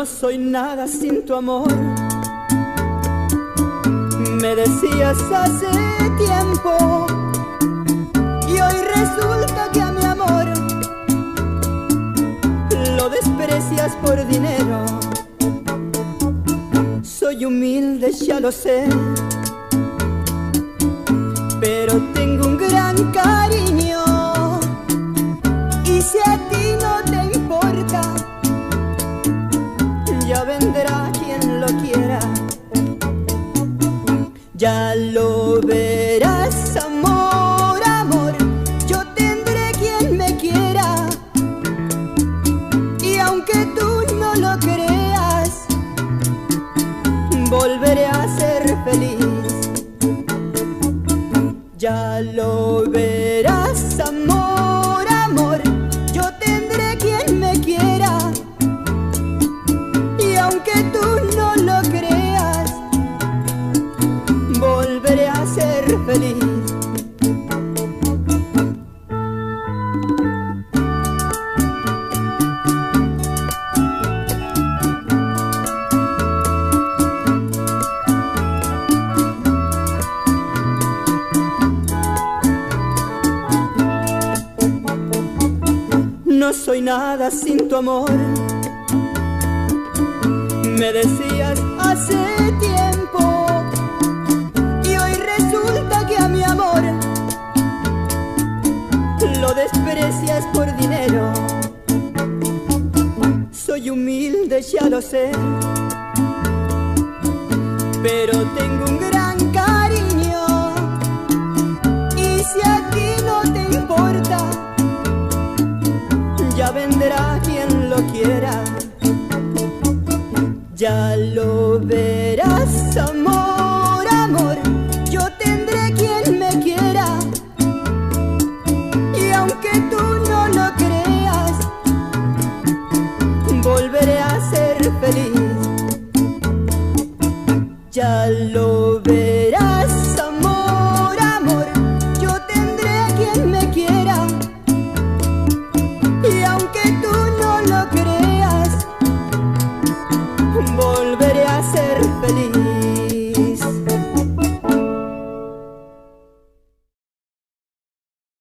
No soy nada sin tu amor, me decías hace tiempo, y hoy resulta que a mi amor lo desprecias por dinero. Soy humilde, ya lo sé, pero tengo un gran cariño, y si a ti no te importa, ya vendrá quien lo quiera. Ya lo verás, amor, amor, yo tendré quien me quiera, y aunque tú no lo creas, volveré a ser feliz. Ya lo verás, amor, amor, yo tendré quien me quiera, y aunque tú no lo creas, volveré a ser feliz. No soy nada sin tu amor, me decías hace tiempo, y hoy resulta que a mi amor lo desprecias por dinero. Soy humilde, ya lo sé, pero tengo un gran cariño, y si a ti no te importa, ya vendrá quien lo quiera. Ya